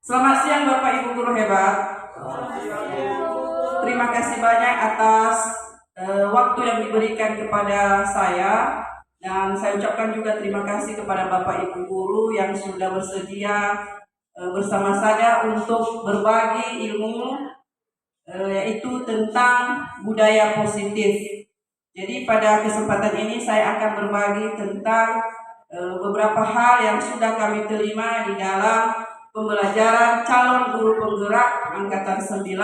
Selamat siang Bapak Ibu guru hebat. Terima kasih banyak atas waktu yang diberikan kepada saya, dan saya ucapkan juga terima kasih kepada Bapak Ibu guru yang sudah bersedia bersama saya untuk berbagi ilmu yaitu tentang budaya positif. Jadi pada kesempatan ini saya akan berbagi tentang beberapa hal yang sudah kami terima di dalam pembelajaran calon guru penggerak angkatan 9,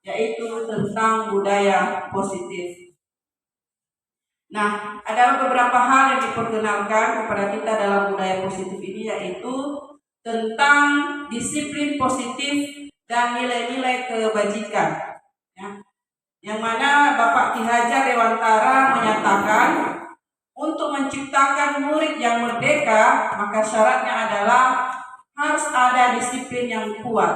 yaitu tentang budaya positif. Nah, ada beberapa hal yang diperkenalkan kepada kita dalam budaya positif ini, yaitu tentang disiplin positif dan nilai-nilai kebajikan. Ya. Yang mana Bapak Ki Hajar Dewantara menyatakan untuk menciptakan murid yang merdeka, maka syaratnya adalah harus ada disiplin yang kuat.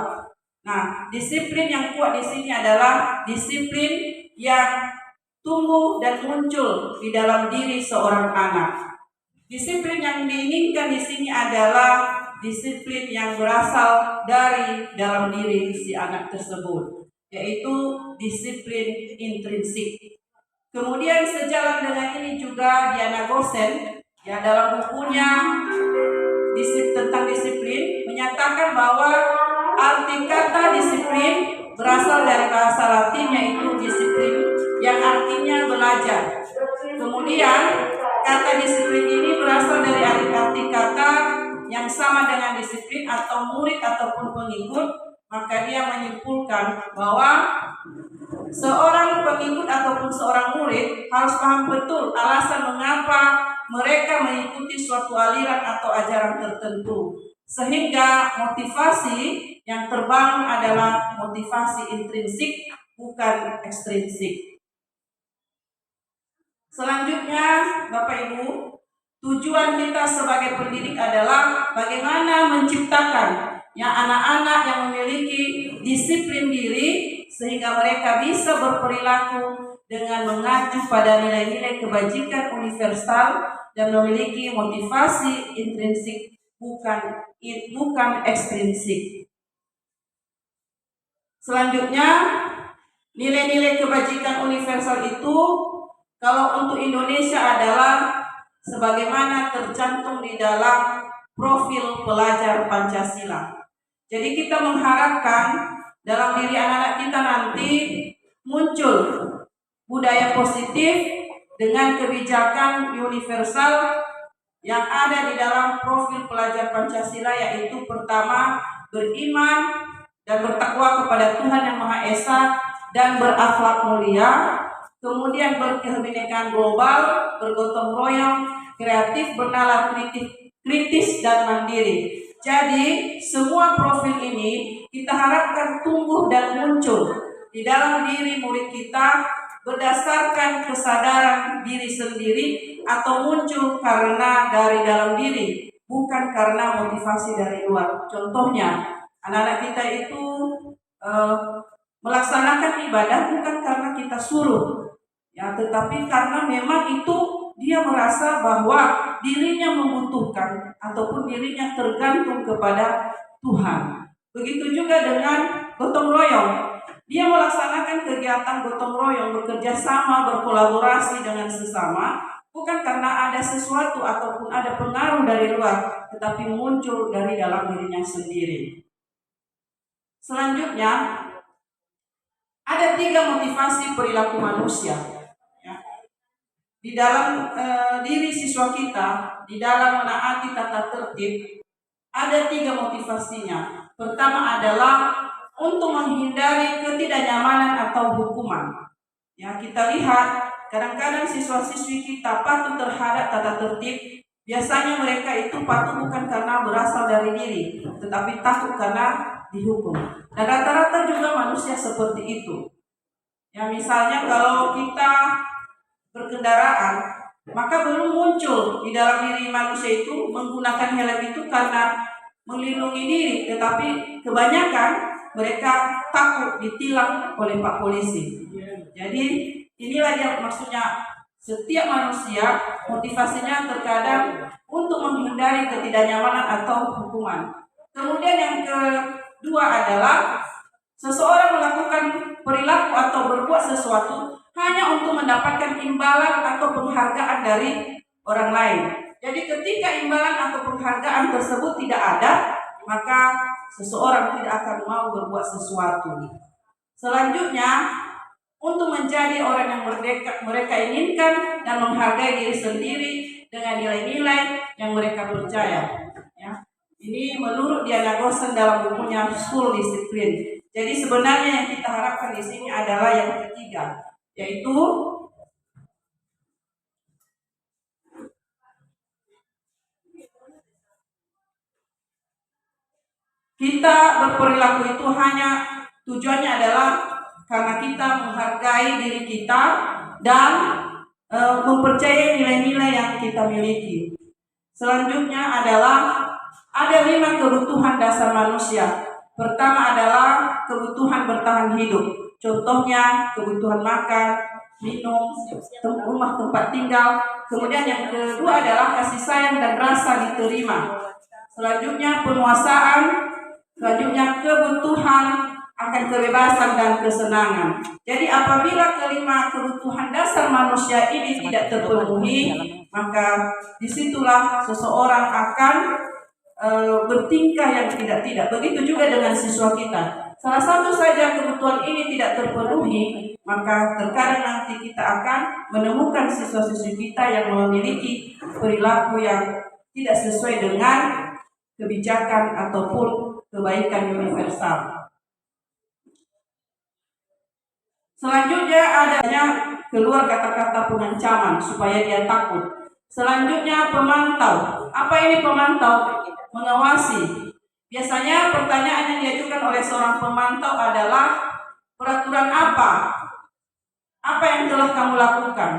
Nah, disiplin yang kuat di sini adalah disiplin yang tumbuh dan muncul di dalam diri seorang anak. Disiplin yang diinginkan di sini adalah disiplin yang berasal dari dalam diri si anak tersebut, yaitu disiplin intrinsik. Kemudian sejalan dengan ini juga Diana Gosen ya dalam bukunya tentang disiplin menyatakan bahwa arti kata disiplin berasal dari bahasa Latin, yaitu disiplin yang artinya belajar. Kemudian kata disiplin ini berasal dari arti kata yang sama dengan disiplin atau murid ataupun pengikut. Maka dia menyimpulkan bahwa seorang pengikut ataupun seorang murid harus paham betul alasan mengapa mereka mengikuti suatu aliran atau ajaran tertentu, sehingga motivasi yang terbangun adalah motivasi intrinsik, bukan ekstrinsik. Selanjutnya, Bapak Ibu, tujuan kita sebagai pendidik adalah bagaimana menciptakan anak-anak yang memiliki disiplin diri sehingga mereka bisa berperilaku dengan mengacu pada nilai-nilai kebajikan universal dan memiliki motivasi intrinsik, bukan ekstrinsik. Selanjutnya, nilai-nilai kebajikan universal itu kalau untuk Indonesia adalah sebagaimana tercantum di dalam profil pelajar Pancasila. Jadi kita mengharapkan dalam diri anak-anak kita nanti muncul budaya positif dengan kebijakan universal yang ada di dalam profil pelajar Pancasila, yaitu pertama, beriman dan bertakwa kepada Tuhan Yang Maha Esa dan berakhlak mulia, kemudian berkebinekaan global, bergotong royong, kreatif, bernalar kritis dan mandiri. Jadi semua profil ini kita harapkan tumbuh dan muncul di dalam diri murid kita berdasarkan kesadaran diri sendiri atau muncul karena dari dalam diri, bukan karena motivasi dari luar. Contohnya, anak-anak kita itu melaksanakan ibadah bukan karena kita suruh, ya, tetapi karena memang itu dia merasa bahwa dirinya membutuhkan ataupun dirinya tergantung kepada Tuhan. Begitu juga dengan gotong royong. Dia melaksanakan kegiatan gotong royong, bekerja sama, berkolaborasi dengan sesama, bukan karena ada sesuatu ataupun ada pengaruh dari luar, tetapi muncul dari dalam dirinya sendiri. Selanjutnya, ada 3 motivasi perilaku manusia. Di dalam diri siswa kita, di dalam menaati tata tertib, ada 3 motivasinya. Pertama adalah untuk menghindari ketidaknyamanan atau hukuman. Ya, kita lihat kadang-kadang siswa-siswi kita patuh terhadap tata tertib. Biasanya mereka itu patuh bukan karena berasal dari diri, tetapi takut karena dihukum. Dan rata-rata juga manusia seperti itu. Ya, misalnya kalau kita berkendaraan, maka belum muncul di dalam diri manusia itu menggunakan helm itu karena melindungi diri, tetapi kebanyakan mereka takut ditilang oleh Pak Polisi. Jadi inilah yang maksudnya setiap manusia motivasinya terkadang untuk menghindari ketidaknyamanan atau hukuman. Kemudian yang Dua adalah seseorang melakukan perilaku atau berbuat sesuatu hanya untuk mendapatkan imbalan atau penghargaan dari orang lain. Jadi ketika imbalan atau penghargaan tersebut tidak ada, maka seseorang tidak akan mau berbuat sesuatu. Selanjutnya, untuk menjadi orang yang mereka inginkan dan menghargai diri sendiri dengan nilai-nilai yang mereka percaya. Ya. Ini menurut Diana Gosen dalam bukunya School Discipline. Jadi sebenarnya yang kita harapkan di sini adalah yang ketiga, yaitu kita berperilaku itu hanya tujuannya adalah karena kita menghargai diri kita dan mempercayai nilai-nilai yang kita miliki. Selanjutnya adalah ada 5 kebutuhan dasar manusia. Pertama adalah kebutuhan bertahan hidup. Contohnya kebutuhan makan, minum, rumah tempat tinggal. Kemudian yang kedua adalah kasih sayang dan rasa diterima. Selanjutnya penguasaan. Selanjutnya kebutuhan akan kebebasan dan kesenangan. Jadi apabila kelima kebutuhan dasar manusia ini tidak terpenuhi, maka disitulah seseorang akan bertingkah yang tidak-tidak. Begitu juga dengan siswa kita. Salah satu saja kebutuhan ini tidak terpenuhi, maka terkadang nanti kita akan menemukan siswa-siswi kita yang memiliki perilaku yang tidak sesuai dengan kebijakan ataupun kebaikan universal. Selanjutnya adanya keluar kata-kata pengancaman supaya dia takut. Selanjutnya pemantau. Apa ini pemantau? Mengawasi. Biasanya pertanyaan yang diajukan oleh seorang pemantau adalah peraturan apa? Apa yang telah kamu lakukan?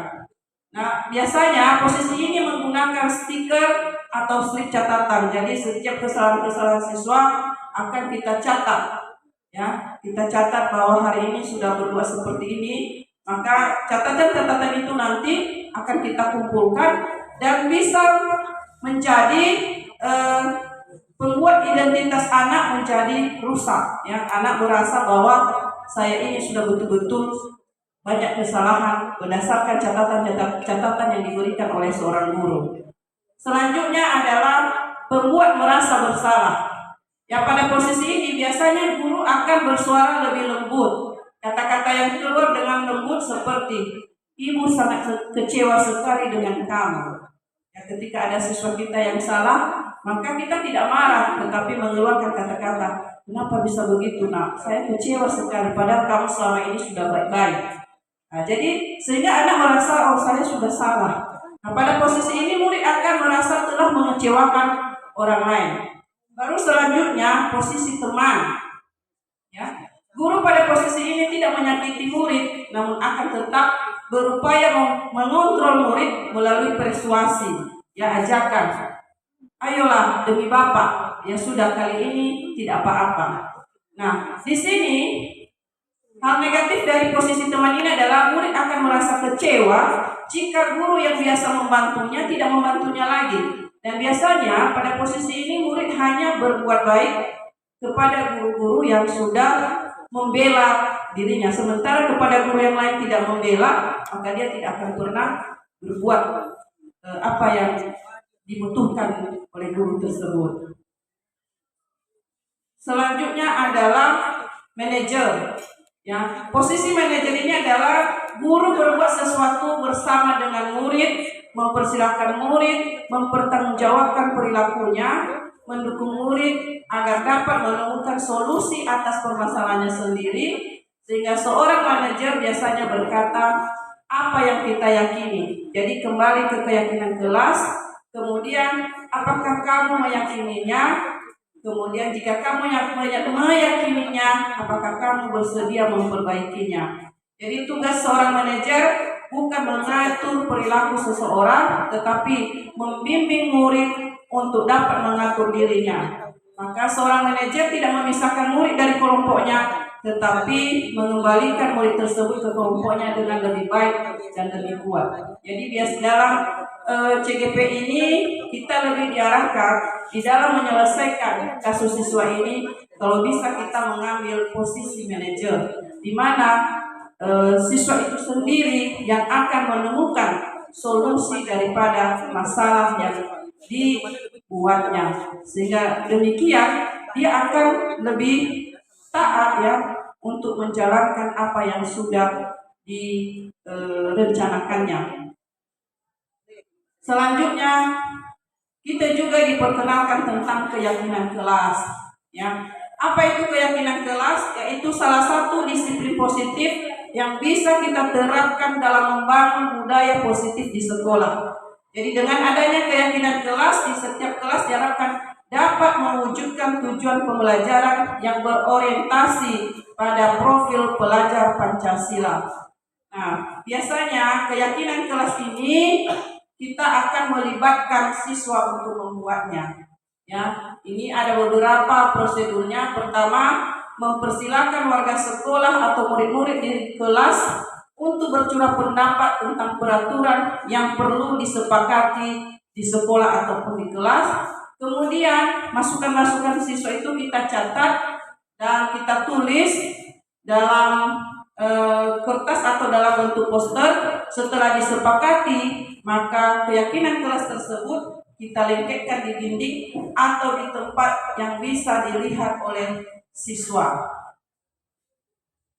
Nah, biasanya posisi ini menggunakan stiker atau slip catatan. Jadi setiap kesalahan-kesalahan siswa akan kita catat. Ya, kita catat bahwa hari ini sudah berbuat seperti ini. Maka catatan-catatan itu nanti akan kita kumpulkan dan bisa menjadi membuat identitas anak menjadi rusak. Ya, anak merasa bahwa saya ini sudah betul-betul banyak kesalahan berdasarkan catatan yang diberikan oleh seorang guru. Selanjutnya adalah pembuat merasa bersalah. Ya, pada posisi ini biasanya guru akan bersuara lebih lembut. Kata-kata yang keluar dengan lembut seperti, ibu sangat kecewa sekali dengan kamu. Ya, ketika ada siswa kita yang salah, maka kita tidak marah, tetapi mengeluarkan kata-kata, kenapa bisa begitu nak? Saya kecewa sekali, padahal kamu selama ini sudah baik-baik. Nah, jadi sehingga anak merasa, oh saya sudah salah. Nah, pada posisi ini murid akan merasa telah mengecewakan orang lain. Baru selanjutnya posisi teman. Ya, guru pada posisi ini tidak menyakiti murid, namun akan tetap berupaya mengontrol murid melalui persuasi. Ya, ajakan. Ayolah demi Bapak, ya sudah kali ini tidak apa-apa. Nah, di sini hal negatif dari posisi teman ini adalah murid akan merasa kecewa jika guru yang biasa membantunya tidak membantunya lagi. Dan biasanya pada posisi ini murid hanya berbuat baik kepada guru-guru yang sudah membela dirinya. Sementara kepada guru yang lain tidak membela, maka dia tidak akan pernah berbuat apa yang dibutuhkan oleh guru tersebut. Selanjutnya adalah manajer. Ya, posisi manajer ini adalah guru berbuat sesuatu bersama dengan murid, mempersilahkan murid, mempertanggungjawabkan perilakunya, mendukung murid agar dapat menemukan solusi atas permasalahannya sendiri, sehingga seorang manajer biasanya berkata apa yang kita yakini. Jadi kembali ke keyakinan kelas, kemudian apakah kamu meyakininya? Kemudian jika kamu yang meyakininya, apakah kamu bersedia memperbaikinya? Jadi tugas seorang manajer bukan mengatur perilaku seseorang, tetapi membimbing murid untuk dapat mengatur dirinya. Maka seorang manajer tidak memisahkan murid dari kelompoknya, tetapi mengembalikan murid tersebut ke kelompoknya dengan lebih baik dan lebih kuat. Jadi bias dalam CGP ini kita lebih diarahkan di dalam menyelesaikan kasus siswa ini, kalau bisa kita mengambil posisi manajer, di mana siswa itu sendiri yang akan menemukan solusi daripada masalah yang dibuatnya, sehingga demikian dia akan lebih taat ya untuk menjalankan apa yang sudah direncanakannya. Selanjutnya kita juga diperkenalkan tentang keyakinan kelas. Ya, apa itu keyakinan kelas? Yaitu salah satu disiplin positif yang bisa kita terapkan dalam membangun budaya positif di sekolah. Jadi dengan adanya keyakinan kelas, di setiap kelas diharapkan dapat mewujudkan tujuan pembelajaran yang berorientasi pada profil pelajar Pancasila. Nah, biasanya keyakinan kelas ini kita akan melibatkan siswa untuk membuatnya. Ya, ini ada beberapa prosedurnya. Pertama, mempersilahkan warga sekolah atau murid-murid di kelas untuk bercurah pendapat tentang peraturan yang perlu disepakati di sekolah ataupun di kelas. Kemudian masukan-masukan siswa itu kita catat dan kita tulis dalam kertas atau dalam bentuk poster. Setelah disepakati, maka keyakinan kelas tersebut kita lengketkan di dinding atau di tempat yang bisa dilihat oleh siswa.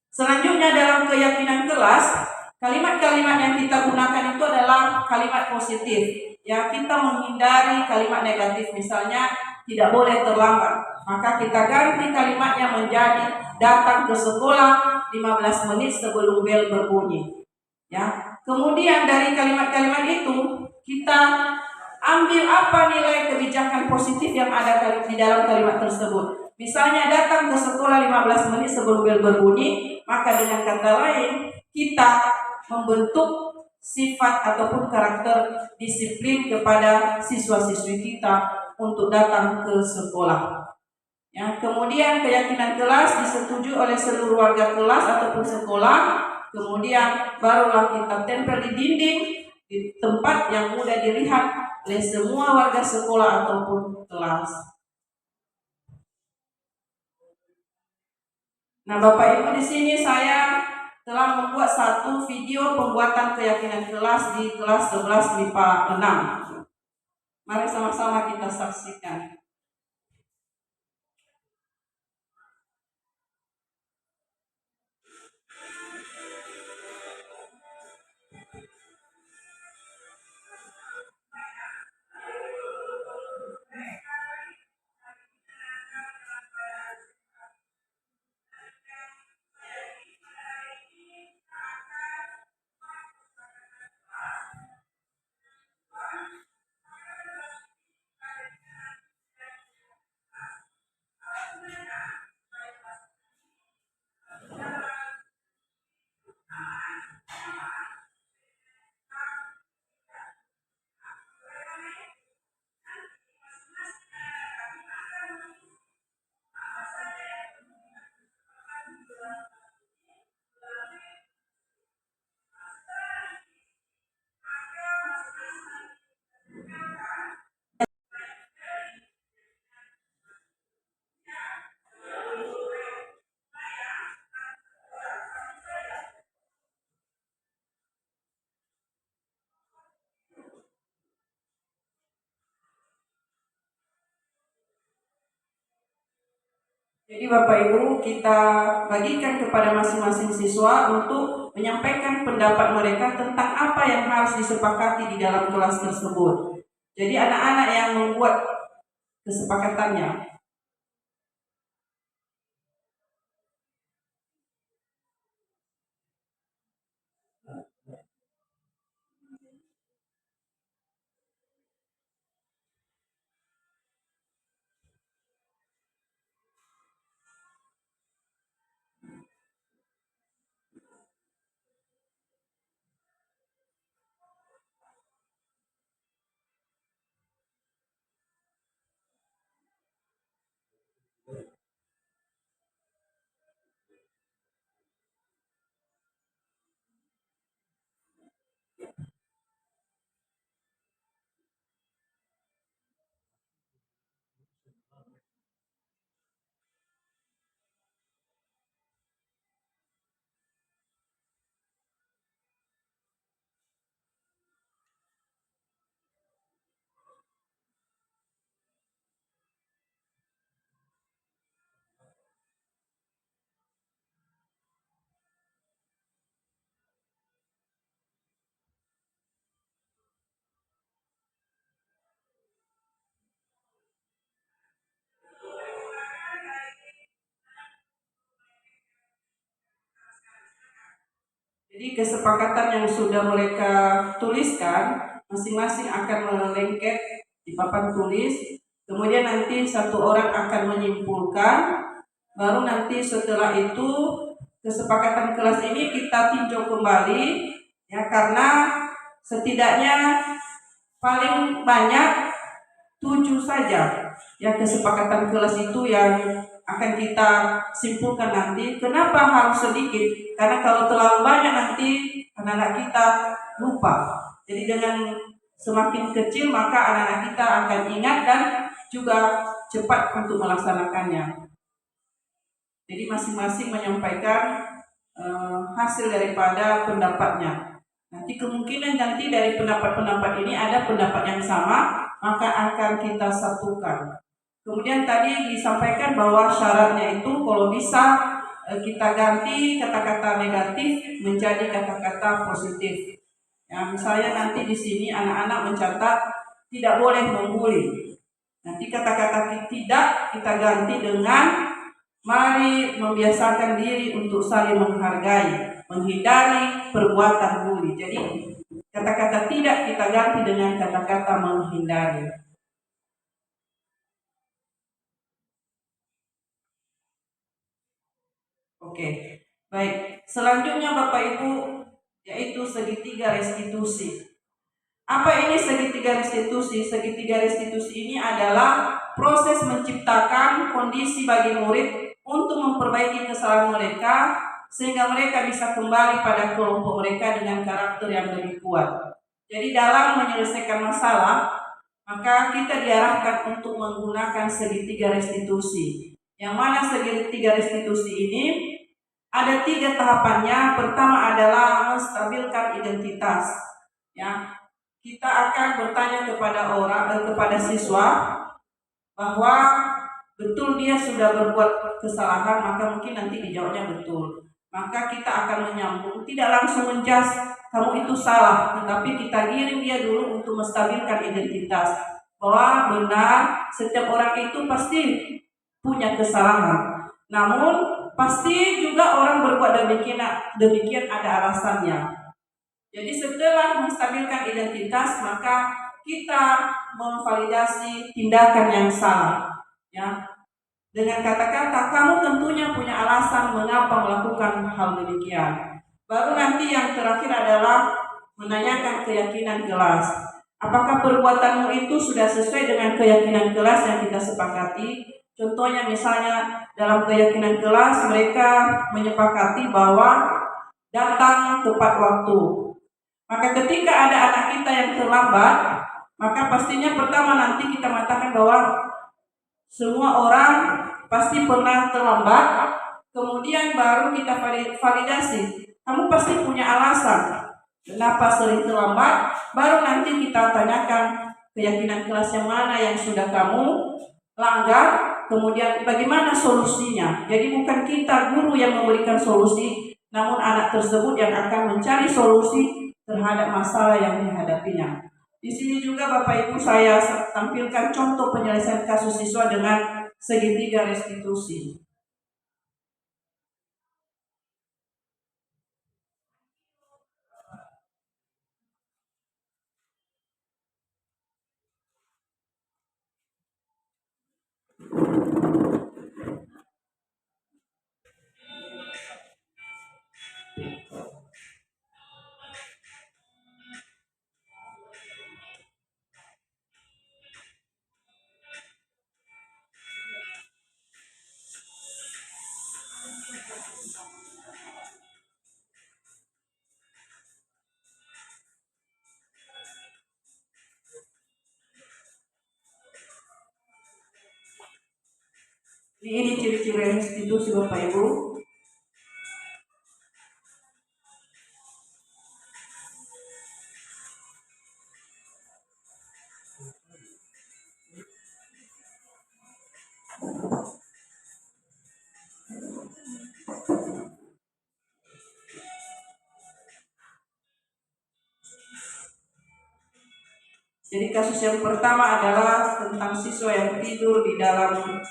Selanjutnya dalam keyakinan kelas, kalimat-kalimat yang kita gunakan itu adalah kalimat positif. Ya, kita menghindari kalimat negatif, misalnya tidak boleh terlambat. Maka kita ganti kalimatnya menjadi datang ke sekolah 15 menit sebelum bel berbunyi. Ya. Kemudian dari kalimat-kalimat itu kita ambil apa nilai kebijakan positif yang ada di dalam kalimat tersebut. Misalnya datang ke sekolah 15 menit sebelum bel berbunyi, maka dengan kata lain kita membentuk sifat ataupun karakter disiplin kepada siswa-siswi kita untuk datang ke sekolah. Ya, kemudian keyakinan kelas disetujui oleh seluruh warga kelas ataupun sekolah. Kemudian barulah kita tempel di dinding di tempat yang mudah dilihat oleh semua warga sekolah ataupun kelas. Nah, Bapak Ibu, di sini saya telah membuat satu video pembuatan keyakinan kelas di kelas 11 MIPA 6. Mari sama-sama kita saksikan. Jadi Bapak Ibu, kita bagikan kepada masing-masing siswa untuk menyampaikan pendapat mereka tentang apa yang harus disepakati di dalam kelas tersebut. Jadi anak-anak yang membuat kesepakatannya. Jadi kesepakatan yang sudah mereka tuliskan, masing-masing akan melengket di papan tulis. Kemudian nanti satu orang akan menyimpulkan, baru nanti setelah itu kesepakatan kelas ini kita tinjau kembali, ya, karena setidaknya paling banyak 7 saja ya kesepakatan kelas itu yang akan kita simpulkan nanti. Kenapa harus sedikit? Karena kalau terlalu banyak nanti anak-anak kita lupa. Jadi dengan semakin kecil maka anak-anak kita akan ingat dan juga cepat untuk melaksanakannya. Jadi masing-masing menyampaikan hasil daripada pendapatnya. Nanti kemungkinan nanti dari pendapat-pendapat ini ada pendapat yang sama, maka akan kita satukan. Kemudian tadi disampaikan bahwa syaratnya itu kalau bisa kita ganti kata-kata negatif menjadi kata-kata positif. Ya, misalnya nanti di sini anak-anak mencatat tidak boleh membuli. Nanti kata-kata tidak kita ganti dengan mari membiasakan diri untuk saling menghargai, menghindari perbuatan bully. Jadi kata-kata tidak kita ganti dengan kata-kata menghindari. Oke, baik. Selanjutnya Bapak Ibu, yaitu segitiga restitusi. Apa ini segitiga restitusi? Segitiga restitusi ini adalah proses menciptakan kondisi bagi murid untuk memperbaiki kesalahan mereka sehingga mereka bisa kembali pada kelompok mereka dengan karakter yang lebih kuat. Jadi dalam menyelesaikan masalah, maka kita diarahkan untuk menggunakan segitiga restitusi. Yang mana segitiga restitusi ini ada 3 tahapannya. Pertama adalah menstabilkan identitas. Ya, kita akan bertanya kepada siswa bahwa betul dia sudah berbuat kesalahan, maka mungkin nanti dijawabnya betul. Maka kita akan menyambung, tidak langsung menjas kamu itu salah, tetapi kita giring dia dulu untuk menstabilkan identitas bahwa benar setiap orang itu pasti punya kesalahan. Namun pasti juga orang berbuat demikian ada alasannya. Jadi setelah menstabilkan identitas, maka kita memvalidasi tindakan yang salah. Ya, dengan kata-kata kamu tentunya punya alasan mengapa melakukan hal demikian. Baru nanti yang terakhir adalah menanyakan keyakinan kelas. Apakah perbuatanmu itu sudah sesuai dengan keyakinan kelas yang kita sepakati? Contohnya misalnya dalam keyakinan kelas mereka menyepakati bahwa datang tepat waktu. Maka ketika ada anak kita yang terlambat, maka pastinya pertama nanti kita mengatakan bahwa semua orang pasti pernah terlambat, kemudian baru kita validasi. Kamu pasti punya alasan kenapa sering terlambat, baru nanti kita tanyakan keyakinan kelas yang mana yang sudah kamu langgar, kemudian bagaimana solusinya. Jadi bukan kita guru yang memberikan solusi, namun anak tersebut yang akan mencari solusi terhadap masalah yang dihadapinya. Di sini juga Bapak Ibu saya tampilkan contoh penyelesaian kasus siswa dengan segitiga restitusi. Ini ciri-ciri restitusi Bapak Ibu. Jadi kasus yang pertama adalah tentang siswa yang tidur di dalam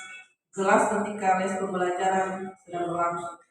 kelas ketika les pembelajaran sedang berlangsung.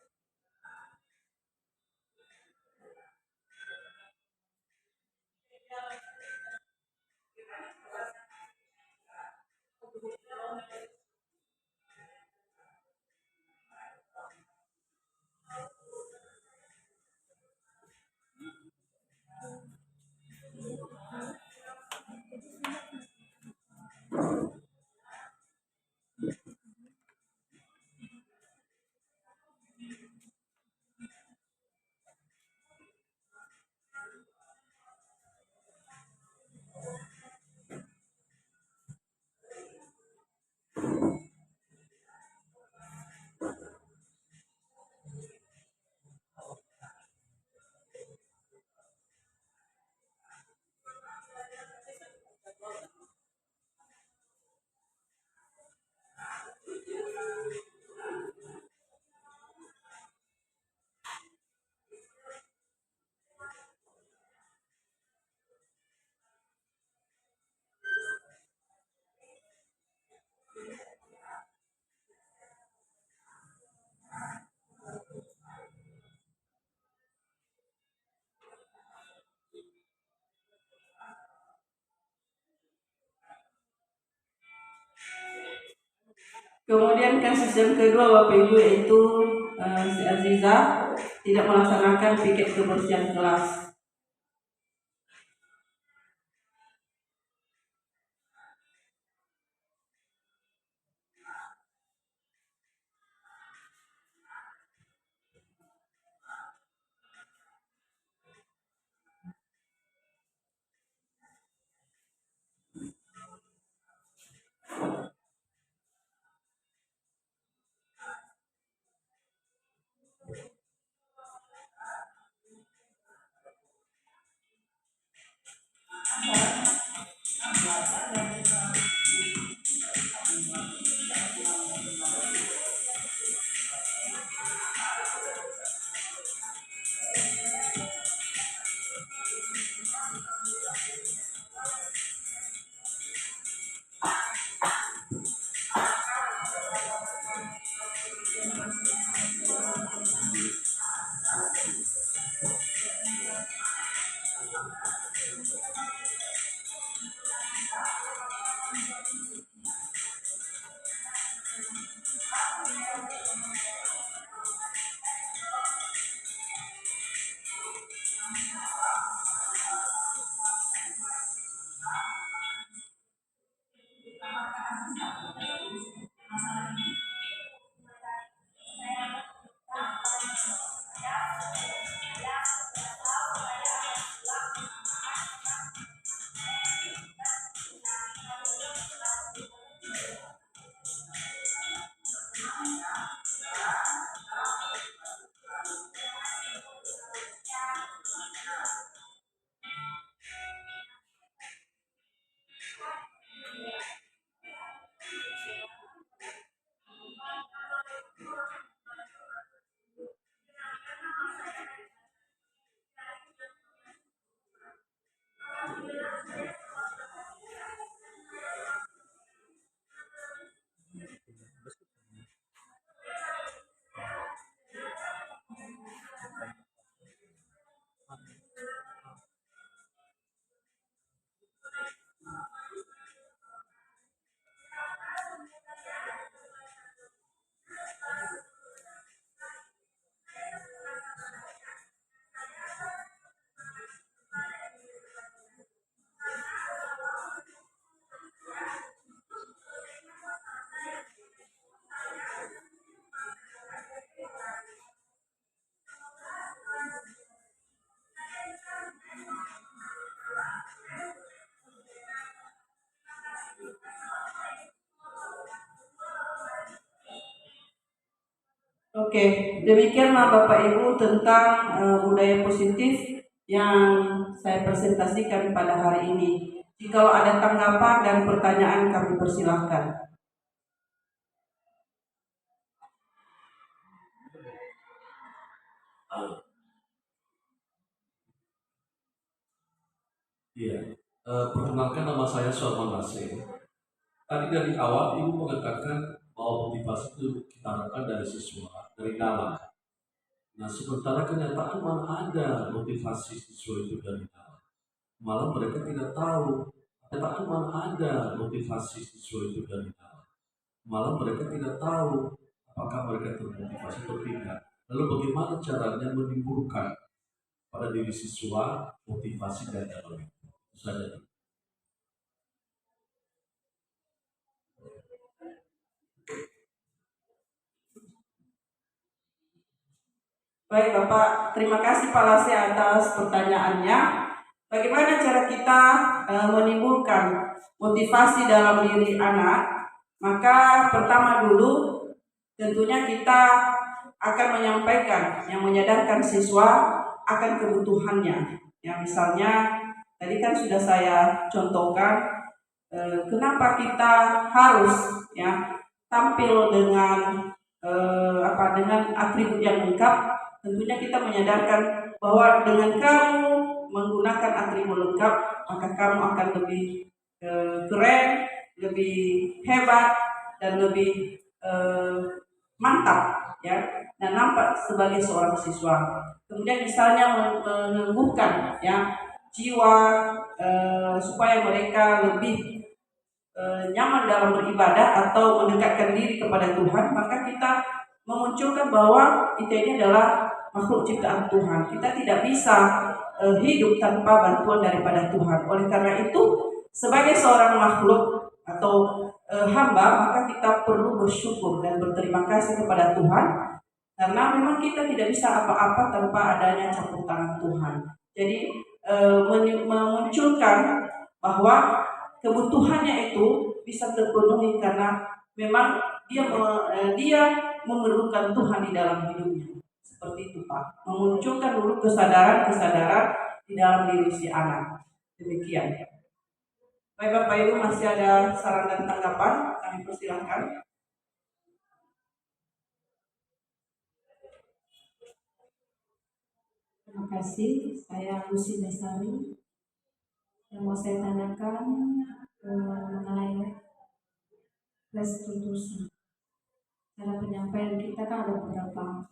Kemudian kasus yang kedua Bapak Ibu yaitu si Aziza tidak melaksanakan piket kebersihan kelas. Oke, demikianlah Bapak Ibu tentang budaya positif yang saya presentasikan pada hari ini. Jika ada tanggapan dan pertanyaan kami persilahkan. Iya, perkenalkan nama saya Sorman Nasir. Tadi dari awal Ibu mengatakan bahwa motivasi itu kita harapkan dari siswa, dari dalam. Nah, sementara kenyataan mana ada motivasi siswa itu dari dalam. Malah mereka tidak tahu. Kenyataan mana ada motivasi siswa itu dari dalam. Malah mereka tidak tahu apakah mereka termotivasi atau tidak. Lalu bagaimana caranya menimbulkan pada diri siswa motivasi dari dalam itu saja. Baik Bapak, terima kasih Pak Lase atas pertanyaannya. Bagaimana cara kita menimbulkan motivasi dalam diri anak? Maka pertama dulu tentunya kita akan menyampaikan yang menyadarkan siswa akan kebutuhannya. Ya misalnya tadi kan sudah saya contohkan kenapa kita harus ya tampil dengan dengan atribut yang lengkap. Tentunya kita menyadarkan bahwa dengan kamu menggunakan atribut lengkap maka kamu akan lebih keren, lebih hebat dan lebih mantap ya dan nampak sebagai seorang siswa. Kemudian misalnya menumbuhkan ya jiwa supaya mereka lebih nyaman dalam beribadah atau mendekatkan diri kepada Tuhan, maka kita memunculkan bahwa kita ini adalah makhluk ciptaan Tuhan. Kita tidak bisa hidup tanpa bantuan daripada Tuhan. Oleh karena itu, sebagai seorang makhluk atau hamba, maka kita perlu bersyukur dan berterima kasih kepada Tuhan, karena memang kita tidak bisa apa-apa tanpa adanya campur tangan Tuhan. Jadi memunculkan bahwa kebutuhannya itu bisa terpenuhi karena memang dia memerlukan Tuhan di dalam hidupnya. Seperti itu Pak. Memunculkan dulu kesadaran di dalam diri si anak. Demikian. Baik Bapak Ibu, masih ada saran dan tanggapan? Kami persilahkan. Terima kasih, saya Lucy Bestari. Yang mau saya tanyakan mengenai restitusi. Cara penyampaian kita kan ada beberapa.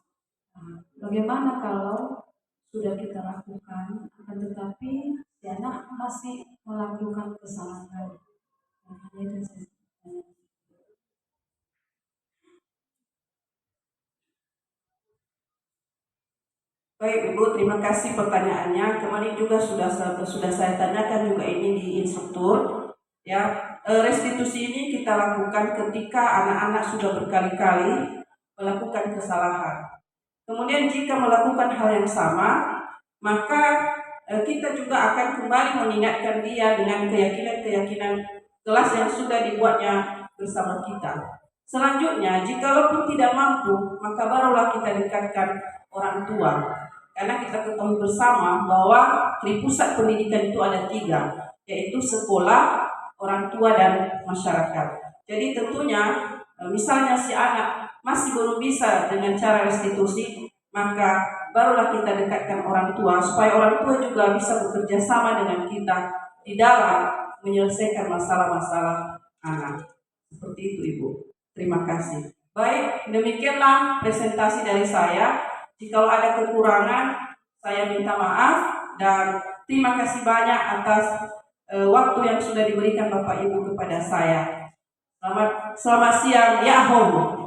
Bagaimana kalau sudah kita lakukan, akan tetapi si anak masih melakukan kesalahan? Makanya itu saya tanya. Baik Ibu, terima kasih pertanyaannya. Kemarin juga sudah saya tanyakan juga ini di instruktur. Ya, restitusi ini kita lakukan ketika anak-anak sudah berkali-kali melakukan kesalahan. Kemudian jika melakukan hal yang sama, maka kita juga akan kembali mengingatkan dia dengan keyakinan-keyakinan kelas yang sudah dibuatnya bersama kita. Selanjutnya, jikalau tidak mampu, maka barulah kita dekatkan orang tua. Karena kita ketahui bersama bahwa di pusat pendidikan itu ada 3, yaitu sekolah, orang tua, dan masyarakat. Jadi tentunya misalnya si anak masih belum bisa dengan cara restitusi, maka barulah kita dekatkan orang tua supaya orang tua juga bisa bekerja sama dengan kita di dalam menyelesaikan masalah-masalah anak. Seperti itu Ibu. Terima kasih. Baik, demikianlah presentasi dari saya. Jika ada kekurangan, saya minta maaf dan terima kasih banyak atas waktu yang sudah diberikan Bapak Ibu kepada saya. Selamat siang, ya Om.